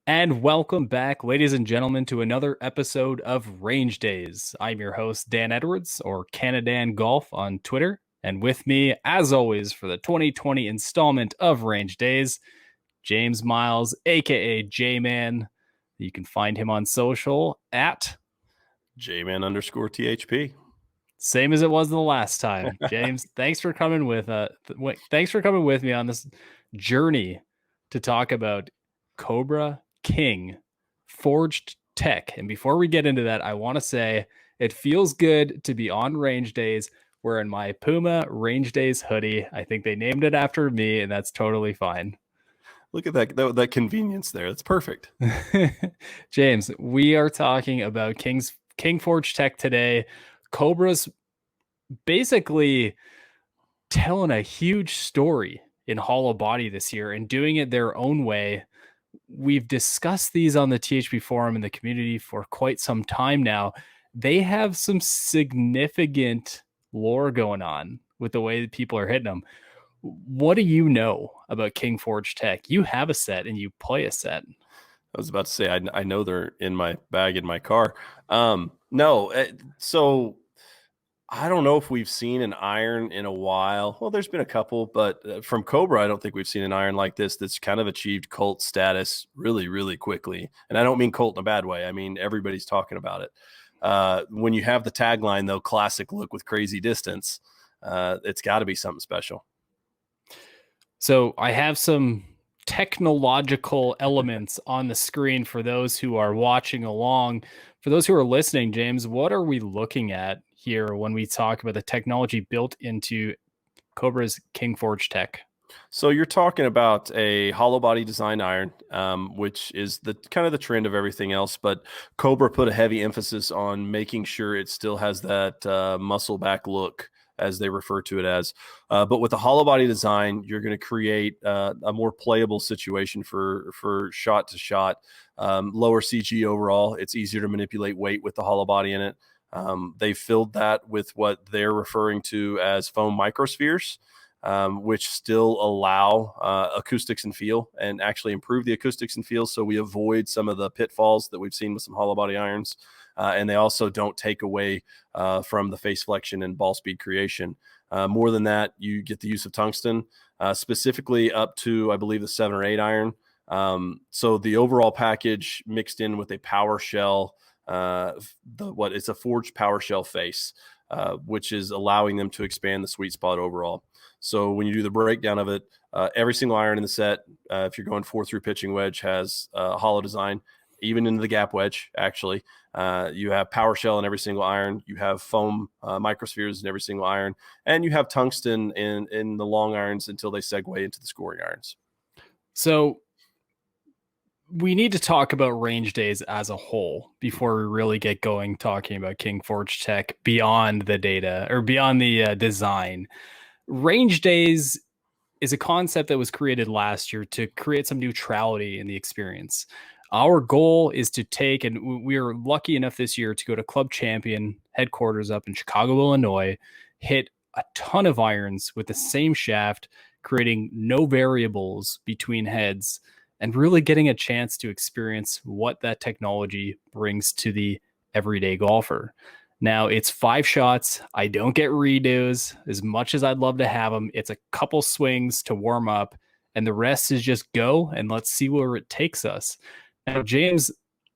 And welcome back, ladies and gentlemen, to another episode of Range Days. I'm your host, Dan Edwards, or Canadan Golf on Twitter. And with me, as always, for the 2020 installment of Range Days, James Miles, aka J-Man. You can find him on social at J-Man_THP. Same as it was the last time. James, thanks for coming with me on this journey to talk about Cobra King Forged TEC. And before we get into that, I want to say it feels good to be on Range Days wearing my Puma Range Days hoodie. I think they named it after me, and that's totally fine. Look at that convenience there. That's perfect. James, we are talking about King Forged TEC today. Cobra's basically telling a huge story in hollow body this year and doing it their own way. We've discussed these on the THP forum in the community for quite some time now. They have some significant lore going on with the way that people are hitting them. What do you know about King Forged TEC? You have a set and you play a set. I was about to say, I know they're in my bag in my car. So I don't know if we've seen an iron in a while. Well, there's been a couple, but from Cobra, I don't think we've seen an iron like this that's kind of achieved cult status really, really quickly. And I don't mean cult in a bad way. I mean, everybody's talking about it. When you have the tagline, though, classic look with crazy distance, it's got to be something special. So I have some technological elements on the screen for those who are watching along. For those who are listening, James, what are we looking at here when we talk about the technology built into Cobra's King Forged TEC? So you're talking about a hollow body design iron, which is the kind of the trend of everything else. But Cobra put a heavy emphasis on making sure it still has that muscle back look, as they refer to it as. But with the hollow body design, you're going to create a more playable situation for shot to shot, lower CG overall. It's easier to manipulate weight with the hollow body in it. They filled that with what they're referring to as foam microspheres, which still allow acoustics and feel and actually improve the acoustics and feel. So we avoid some of the pitfalls that we've seen with some hollow body irons. And they also don't take away from the face flexion and ball speed creation. More than that, you get the use of tungsten, specifically up to, I believe, the 7 or 8 iron. So the overall package mixed in with a power shell, it's a forged power shell face, which is allowing them to expand the sweet spot overall. So when you do the breakdown of it, every single iron in the set, if you're going 4-through pitching wedge, has a hollow design, even into the gap wedge, actually. You have power shell in every single iron. You have foam microspheres in every single iron. And you have tungsten in the long irons until they segue into the scoring irons. So we need to talk about Range Days as a whole before we really get going talking about King Forged TEC beyond the data or beyond the design. Range Days is a concept that was created last year to create some neutrality in the experience. Our goal is to take, and we are lucky enough this year to go to Club Champion headquarters up in Chicago, Illinois, hit a ton of irons with the same shaft, creating no variables between heads, and really getting a chance to experience what that technology brings to the everyday golfer. Now, it's 5 shots. I don't get redos as much as I'd love to have them. It's a couple swings to warm up, and the rest is just go, and let's see where it takes us. Now, James,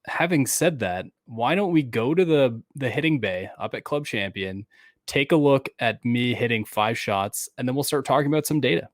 having said that, why don't we go to the hitting bay up at Club Champion, take a look at me hitting 5 shots, and then we'll start talking about some data.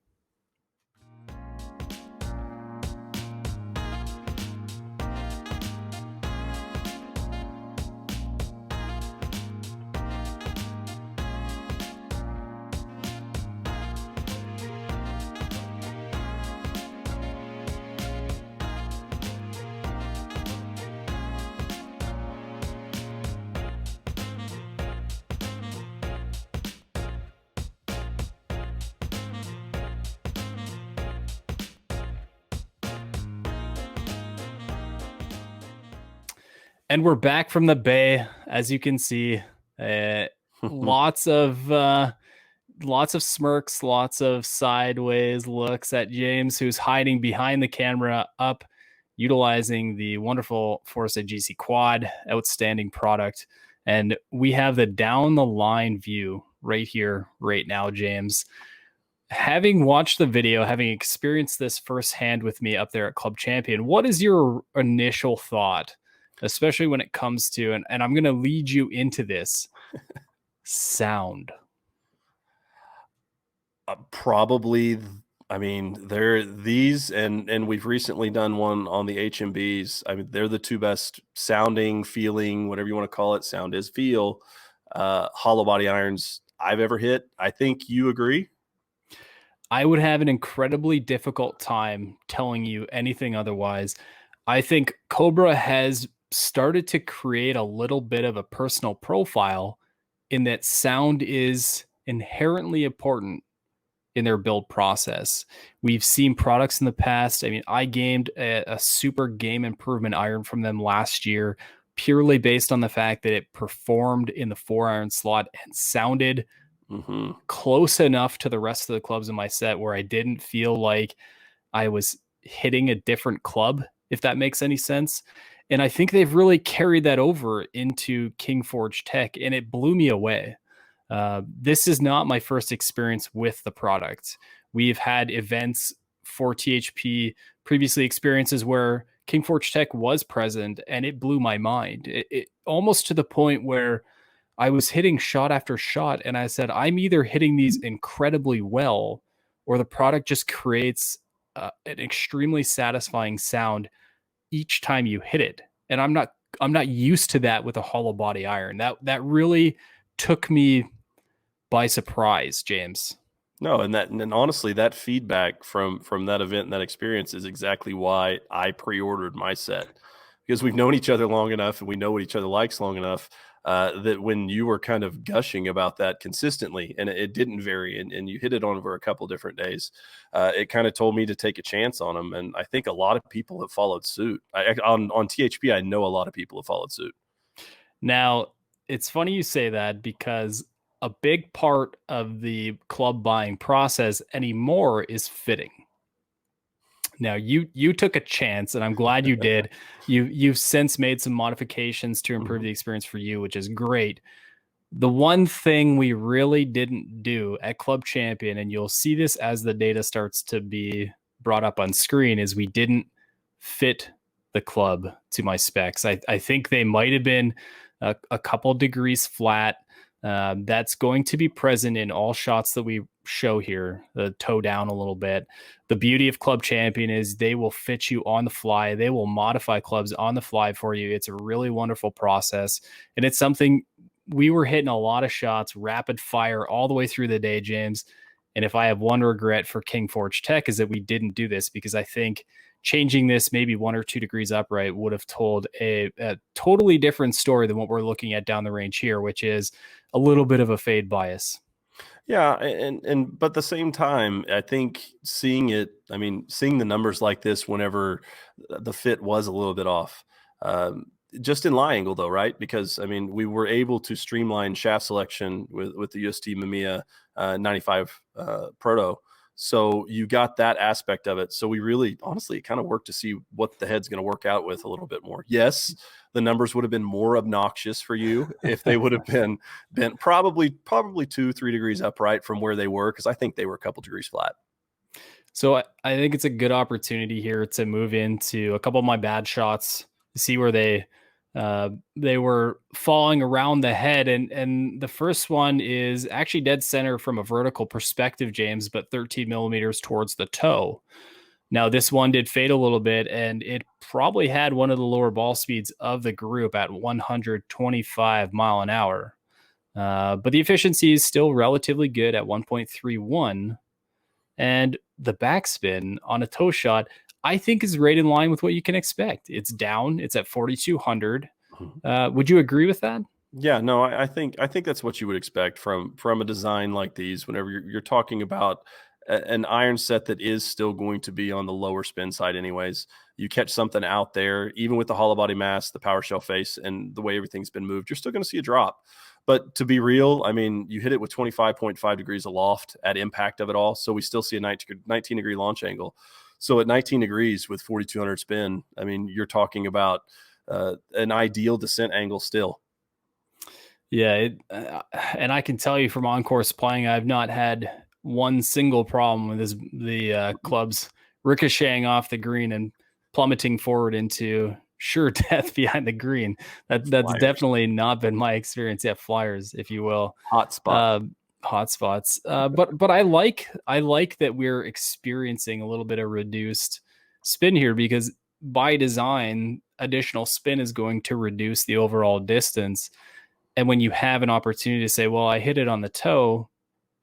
And we're back from the bay, as you can see. Lots of lots of smirks, lots of sideways looks at James, who's hiding behind the camera up, utilizing the wonderful Foresight GC Quad, outstanding product. And we have the down the line view right here, right now, James. Having watched the video, having experienced this firsthand with me up there at Club Champion, what is your initial thought, especially when it comes to, and I'm going to lead you into this, sound? Probably, I mean, they're these, and we've recently done one on the HMBs. I mean, they're the two best sounding, feeling, whatever you want to call it. Sound is feel, hollow body irons I've ever hit. I think you agree. I would have an incredibly difficult time telling you anything otherwise. I think Cobra has started to create a little bit of a personal profile in that sound is inherently important in their build process. We've seen products in the past. I mean, I gamed a super game improvement iron from them last year, purely based on the fact that it performed in the 4-iron slot and sounded close enough to the rest of the clubs in my set where I didn't feel like I was hitting a different club, if that makes any sense. And I think they've really carried that over into King Forged TEC, and it blew me away. This is not my first experience with the product. We've had events for THP, previously experiences where King Forged TEC was present, and it blew my mind. It almost to the point where I was hitting shot after shot, and I said, I'm either hitting these incredibly well, or the product just creates an extremely satisfying sound each time you hit it. And I'm not used to that with a hollow body iron. That really took me by surprise, James. No, and honestly, that feedback from that event and that experience is exactly why I pre-ordered my set, because we've known each other long enough and we know what each other likes long enough that when you were kind of gushing about that consistently, and it didn't vary, and you hit it on over a couple different days, it kind of told me to take a chance on them, and I think a lot of people have followed suit. On THP, I know a lot of people have followed suit. Now, it's funny you say that, because a big part of the club buying process anymore is fitting. Now, you took a chance, and I'm glad you did. You've since made some modifications to improve the experience for you, which is great. The one thing we really didn't do at Club Champion, and you'll see this as the data starts to be brought up on screen, is we didn't fit the club to my specs. I think they might have been a couple degrees flat. That's going to be present in all shots that we show here, the toe down a little bit. The beauty of Club Champion is they will fit you on the fly. They will modify clubs on the fly for you. It's a really wonderful process. And it's something we were hitting a lot of shots, rapid fire all the way through the day, James. And if I have one regret for King Forged TEC is that we didn't do this, because I think changing this maybe 1 or 2 degrees upright would have told a totally different story than what we're looking at down the range here, which is a little bit of a fade bias. Yeah, and but at the same time, I think seeing the numbers like this whenever the fit was a little bit off, just in lie angle though, right? Because I mean, we were able to streamline shaft selection with the UST Mamiya 95 Proto. So you got that aspect of it. So we really, honestly, kind of worked to see what the head's going to work out with a little bit more. Yes, the numbers would have been more obnoxious for you if they would have been bent probably 2-3 degrees upright from where they were, because I think they were a couple degrees flat. So I think it's a good opportunity here to move into a couple of my bad shots, see where they were falling around the head. And the first one is actually dead center from a vertical perspective, James, but 13 millimeters towards the toe. Now, this one did fade a little bit, and it probably had one of the lower ball speeds of the group at 125 mile an hour. But the efficiency is still relatively good at 1.31. And the backspin on a toe shot, I think, is right in line with what you can expect. It's down. It's at 4,200. Would you agree with that? Yeah, no, I think that's what you would expect from a design like these. Whenever you're talking about an iron set that is still going to be on the lower spin side anyways. You catch something out there, even with the hollow body mass, the power shell face, and the way everything's been moved, you're still going to see a drop. But to be real, I mean, you hit it with 25.5 degrees aloft at impact of it all. So we still see a 19-degree launch angle. So at 19 degrees with 4,200 spin, I mean, you're talking about an ideal descent angle still. Yeah, and I can tell you from on-course playing, I've not had one single problem with the clubs ricocheting off the green and plummeting forward into sure death behind the green. That's Flyers. definitely not been my experience. Yeah, flyers, if you will, hot spot. Hot spots. But I like that we're experiencing a little bit of reduced spin here, because by design, additional spin is going to reduce the overall distance. And when you have an opportunity to say, well, I hit it on the toe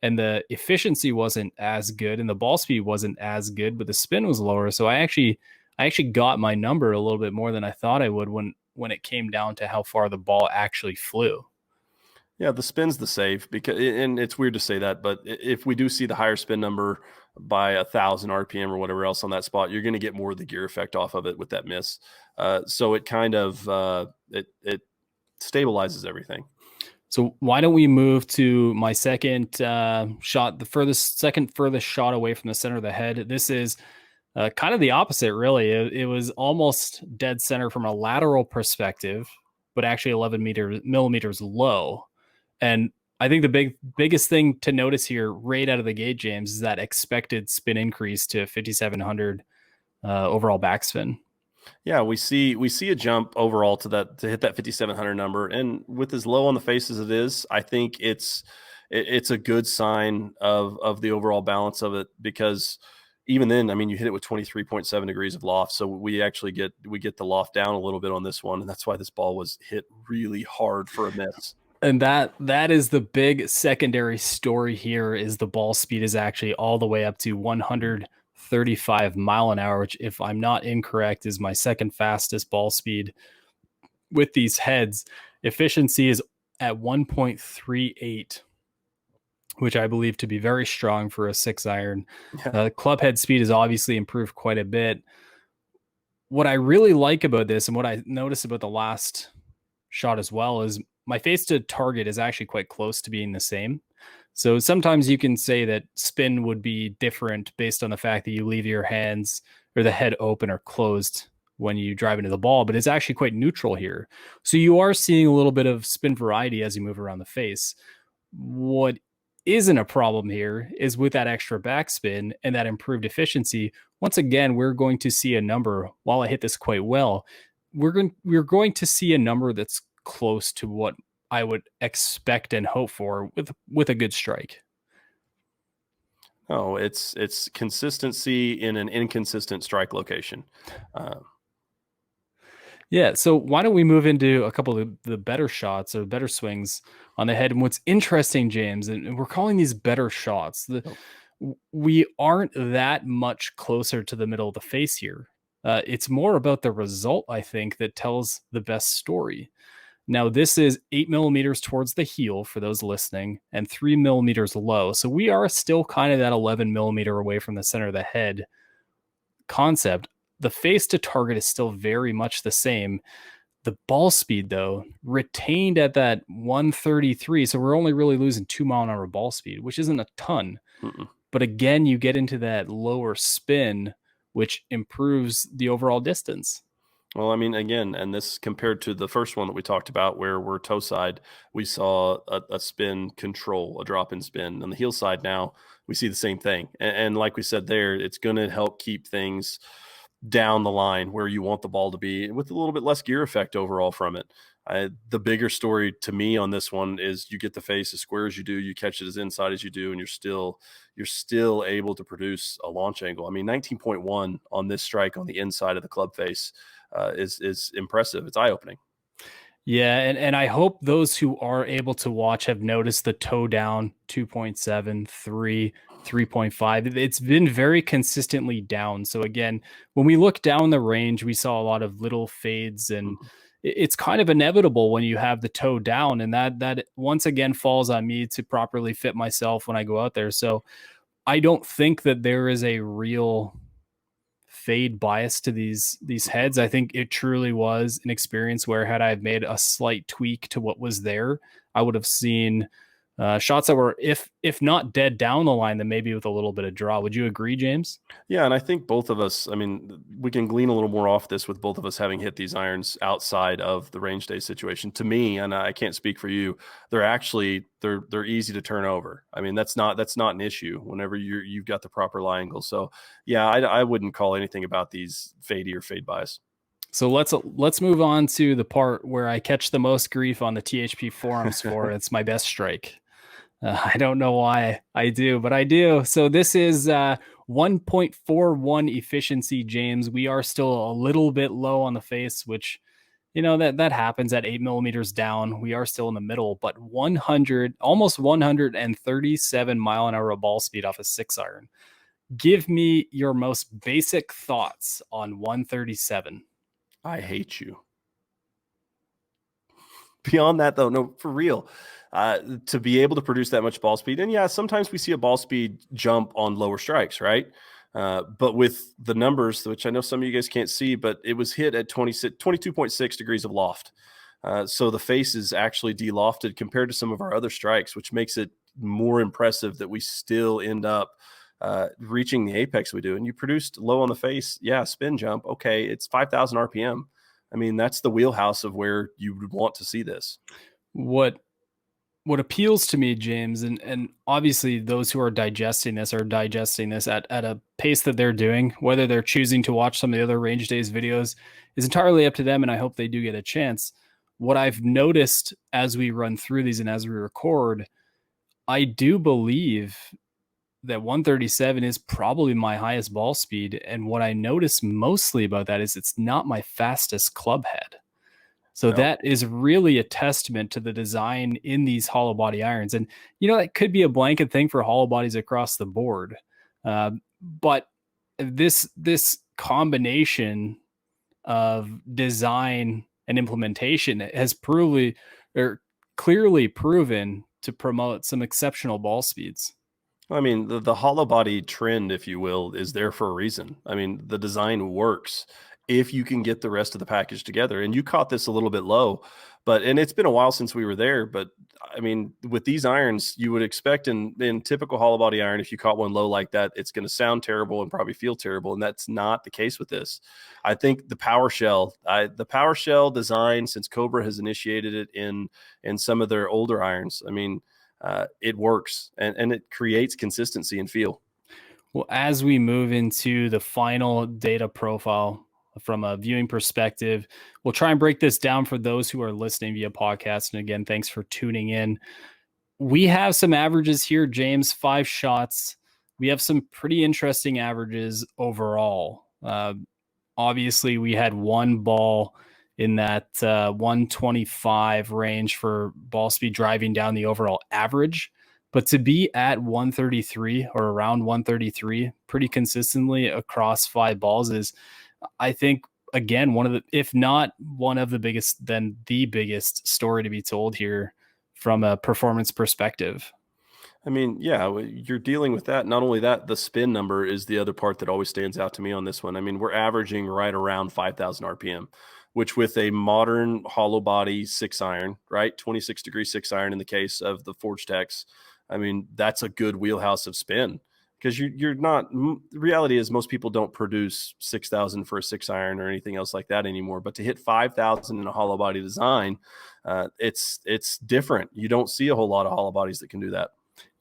and the efficiency wasn't as good and the ball speed wasn't as good, but the spin was lower. So I actually got my number a little bit more than I thought I would when it came down to how far the ball actually flew. Yeah, the spin's the save, because, and it's weird to say that, but if we do see the higher spin number by 1,000 RPM or whatever else on that spot, you're going to get more of the gear effect off of it with that miss. So it kind of it stabilizes everything. So why don't we move to my second shot, the second furthest shot away from the center of the head. This is kind of the opposite, really. It was almost dead center from a lateral perspective, but actually 11 millimeters low. And I think the biggest thing to notice here right out of the gate, James, is that expected spin increase to 5,700 overall backspin. Yeah, we see a jump overall to hit that 5,700 number, and with as low on the face as it is, I think it's a good sign of the overall balance of it, because even then, I mean, you hit it with 23.7 degrees of loft, so we get the loft down a little bit on this one, and that's why this ball was hit really hard for a miss. And that is the big secondary story here, is the ball speed is actually all the way up to 135 mile an hour, which, if I'm not incorrect, is my second fastest ball speed with these heads. Efficiency is at 1.38, which I believe to be very strong for a 6-iron. Yeah. Club head speed has obviously improved quite a bit. What I really like about this, and what I noticed about the last shot as well, is my face to target is actually quite close to being the same. So sometimes you can say that spin would be different based on the fact that you leave your hands or the head open or closed when you drive into the ball, but it's actually quite neutral here. So you are seeing a little bit of spin variety as you move around the face. What isn't a problem here is with that extra backspin and that improved efficiency. Once again, we're going to see a number, while I hit this quite well, we're going to see a number that's close to what I would expect and hope for with a good strike. Oh, it's consistency in an inconsistent strike location. Yeah, so why don't we move into a couple of the better shots or better swings on the head? And what's interesting, James, and we're calling these better shots, we aren't that much closer to the middle of the face here. It's more about the result, I think, that tells the best story. Now, this is 8 millimeters towards the heel for those listening, and 3 millimeters low. So we are still kind of that 11 millimeter away from the center of the head concept. The face to target is still very much the same. The ball speed, though, retained at that 133. So we're only really losing 2 mile an hour ball speed, which isn't a ton. Mm-mm. But again, you get into that lower spin, which improves the overall distance. Well, I mean, again, and this compared to the first one that we talked about, where we're toe side, we saw a spin control, a drop in spin. On the heel side now, we see the same thing. And like we said there, it's going to help keep things down the line where you want the ball to be, with a little bit less gear effect overall from it. The bigger story to me on this one is you get the face as square as you do, you catch it as inside as you do, and you're still able to produce a launch angle. I mean, 19.1 on this strike on the inside of the club face is impressive. It's eye-opening. Yeah, and I hope those who are able to watch have noticed the toe down 2.7, 3, 3.5. It's been very consistently down. So again, when we look down the range, we saw a lot of little fades, and it's kind of inevitable when you have the toe down, and that once again falls on me to properly fit myself when I go out there. So I don't think that there is a real fade bias to these heads. I think it truly was an experience where had I made a slight tweak to what was there, I would have seen shots that were, if not dead down the line, then maybe with a little bit of draw. Would you agree, James? Yeah, and I think both of us, I mean, we can glean a little more off this with both of us having hit these irons outside of the range day situation. To me, and I can't speak for you, they're easy to turn over. I mean, that's not an issue whenever you've got the proper lie angle. So yeah, I wouldn't call anything about these fadey or fade bias. So let's move on to the part where I catch the most grief on the THP forums for. It's my best strike. I don't know why I do, but I do. So this is 1.41 efficiency, James. We are still a little bit low on the face, which, that happens at 8 millimeters down. We are still in the middle, but 100, almost 137 mile an hour ball speed off a 6-iron. Give me your most basic thoughts on 137. I hate you. Beyond that, though, no, for real, to be able to produce that much ball speed, and yeah, sometimes we see a ball speed jump on lower strikes, right? But with the numbers, which I know some of you guys can't see, but it was hit at 22.6 degrees of loft. So the face is actually de-lofted compared to some of our other strikes, which makes it more impressive that we still end up reaching the apex we do. And you produced low on the face, yeah, spin jump, okay, it's 5,000 RPM. I mean, that's the wheelhouse of where you would want to see this. What appeals to me, James, and obviously those who are digesting this at a pace that they're doing, whether they're choosing to watch some of the other range days videos is entirely up to them, and I hope they do get a chance. What I've noticed as we run through these and as we record, I do believe that 137 is probably my highest ball speed. And what I notice mostly about that is it's not my fastest club head. So No. that is really a testament to the design in these hollow body irons. And, that could be a blanket thing for hollow bodies across the board. But this combination of design and implementation has clearly proven to promote some exceptional ball speeds. I mean, the hollow body trend, if you will, is there for a reason. I mean, the design works if you can get the rest of the package together. And you caught this a little bit low, and it's been a while since we were there. But I mean, with these irons, you would expect in typical hollow body iron, if you caught one low like that, it's going to sound terrible and probably feel terrible. And that's not the case with this. I think the power shell design, since Cobra has initiated it in some of their older irons, I mean, it works and it creates consistency and feel. Well, as we move into the final data profile from a viewing perspective, we'll try and break this down for those who are listening via podcast. And again, thanks for tuning in. We have some averages here, James, 5 shots. We have some pretty interesting averages overall. Obviously, we had one ball in that 125 range for ball speed driving down the overall average. But to be at 133 or around 133 pretty consistently across 5 balls is, I think, again, one of the, if not one of the biggest, then the biggest story to be told here from a performance perspective. I mean, yeah, you're dealing with that. Not only that, the spin number is the other part that always stands out to me on this one. I mean, we're averaging right around 5,000 RPM, which with a modern hollow body 6-iron, right? 26-degree 6-iron in the case of the Forged TECs. I mean, that's a good wheelhouse of spin because you're not, the reality is most people don't produce 6,000 for a 6-iron or anything else like that anymore. But to hit 5,000 in a hollow body design, it's different. You don't see a whole lot of hollow bodies that can do that.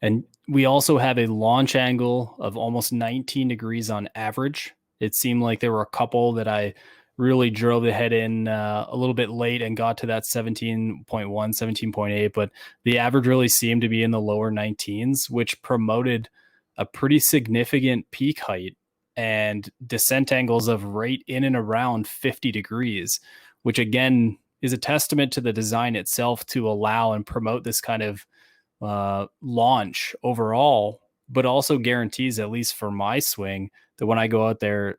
And we also have a launch angle of almost 19 degrees on average. It seemed like there were a couple that I really drove the head in a little bit late and got to that 17.1, 17.8, but the average really seemed to be in the lower 19s, which promoted a pretty significant peak height and descent angles of right in and around 50 degrees, which again is a testament to the design itself to allow and promote this kind of launch overall, but also guarantees, at least for my swing, that when I go out there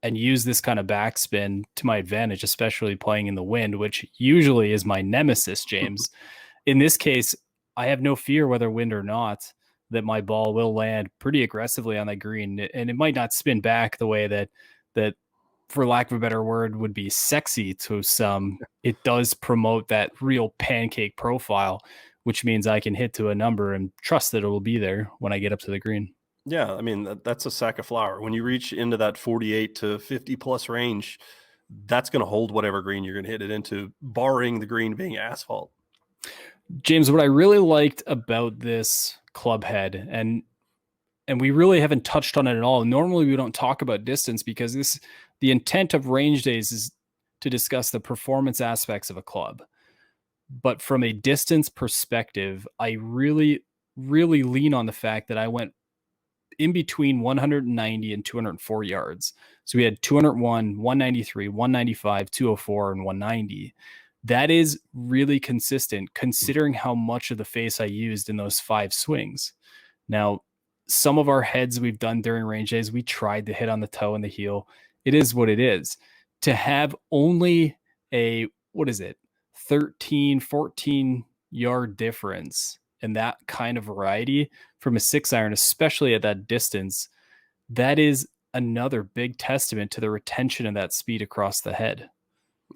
and use this kind of backspin to my advantage, especially playing in the wind, which usually is my nemesis, James. In this case, I have no fear whether wind or not. that my ball will land pretty aggressively on that green, and it might not spin back the way that for lack of a better word would be sexy to some. It does promote that real pancake profile, which means I can hit to a number and trust that it will be there when I get up to the green. Yeah, I mean, that's a sack of flour. When you reach into that 48 to 50 plus range, that's going to hold whatever green you're going to hit it into, barring the green being asphalt. James, what I really liked about this club head, and we really haven't touched on it at all. Normally we don't talk about distance because the intent of range days is to discuss the performance aspects of a club. But from a distance perspective, I really, really lean on the fact that I went in between 190 and 204 yards. So we had 201, 193, 195, 204, and 190. That is really consistent considering how much of the face I used in those 5 swings. Now, some of our heads we've done during range days, we tried to hit on the toe and the heel. It is what it is. To have only a, 13, 14 yard difference in that kind of variety from a 6-iron, especially at that distance, that is another big testament to the retention of that speed across the head.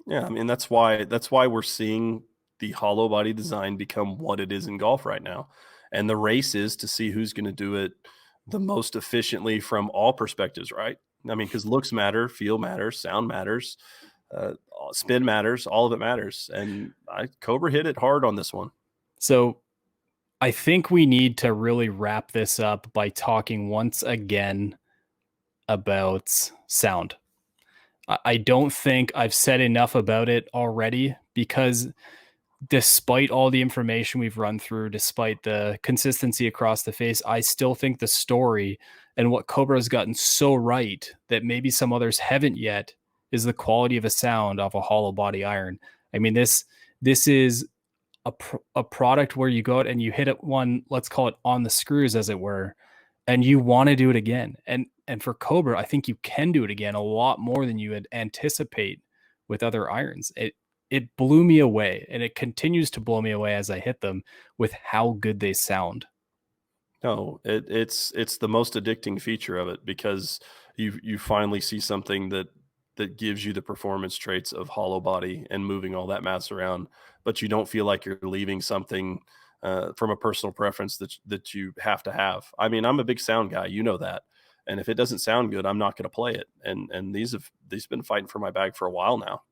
Yeah, I mean, that's why we're seeing the hollow body design become what it is in golf right now. And the race is to see who's going to do it the most efficiently from all perspectives, right? I mean, because looks matter, feel matters, sound matters, spin matters, all of it matters. And Cobra hit it hard on this one. So I think we need to really wrap this up by talking once again about sound. I don't think I've said enough about it already because despite all the information we've run through, despite the consistency across the face, I still think the story and what Cobra has gotten so right that maybe some others haven't yet is the quality of a sound off a hollow body iron. I mean, this is a product where you go out and you hit it one, let's call it on the screws, as it were, and you want to do it again. And for Cobra, I think you can do it again a lot more than you would anticipate with other irons. It blew me away, and it continues to blow me away as I hit them with how good they sound. No, it's the most addicting feature of it because you finally see something that gives you the performance traits of hollow body and moving all that mass around, but you don't feel like you're leaving something from a personal preference that you have to have. I mean, I'm a big sound guy, you know that, and if it doesn't sound good, I'm not going to play it. And these been fighting for my bag for a while now.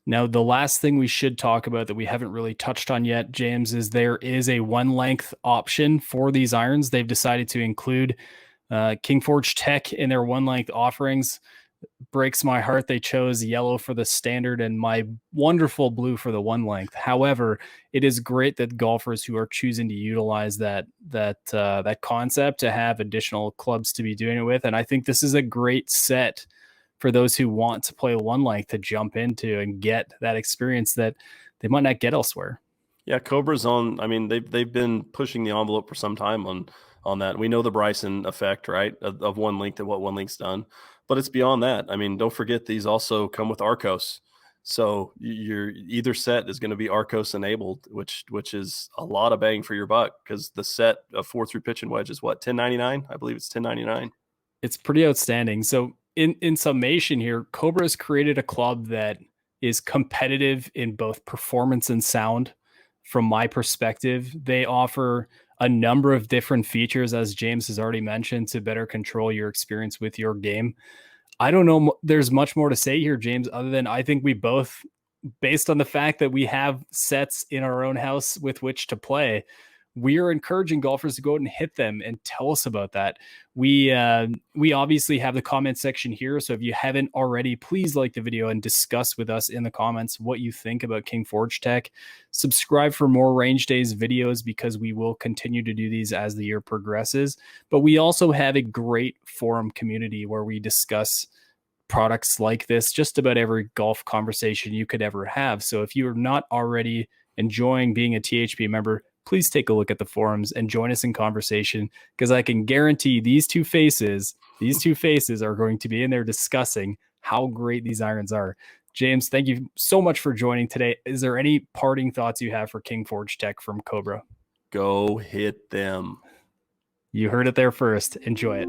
Now, the last thing we should talk about that we haven't really touched on yet, James, is there is a 1-length option for these irons. They've decided to include King Forged TEC in their 1-length offerings. Breaks my heart they chose yellow for the standard and my wonderful blue for the 1-length. However, it is great that golfers who are choosing to utilize that concept to have additional clubs to be doing it with. And I think this is a great set for those who want to play 1-length to jump into and get that experience that they might not get elsewhere. Yeah, Cobra's on. I mean, they've been pushing the envelope for some time on that. We know the Bryson effect, right, of 1-length and what 1-length's done, but it's beyond that. I mean, don't forget these also come with Arcos, so your either set is going to be Arcos enabled, which is a lot of bang for your buck because the set of 4-through pitch and wedge is what, $10.99? I believe it's $10.99. It's pretty outstanding. So in summation here, Cobra has created a club that is competitive in both performance and sound. From my perspective, they offer a number of different features, as James has already mentioned, to better control your experience with your game. I don't know. There's much more to say here, James, other than I think we both, based on the fact that we have sets in our own house with which to play, we are encouraging golfers to go out and hit them and tell us about that. We obviously have the comment section here. So if you haven't already, please like the video and discuss with us in the comments what you think about King Forged TEC. Subscribe for more Range Days videos because we will continue to do these as the year progresses. But we also have a great forum community where we discuss products like this, just about every golf conversation you could ever have. So if you're not already enjoying being a THP member, please take a look at the forums and join us in conversation, because I can guarantee these two faces are going to be in there discussing how great these irons are. James, thank you so much for joining today. Is there any parting thoughts you have for King Forged TEC from Cobra? Go hit them. You heard it there first. Enjoy it.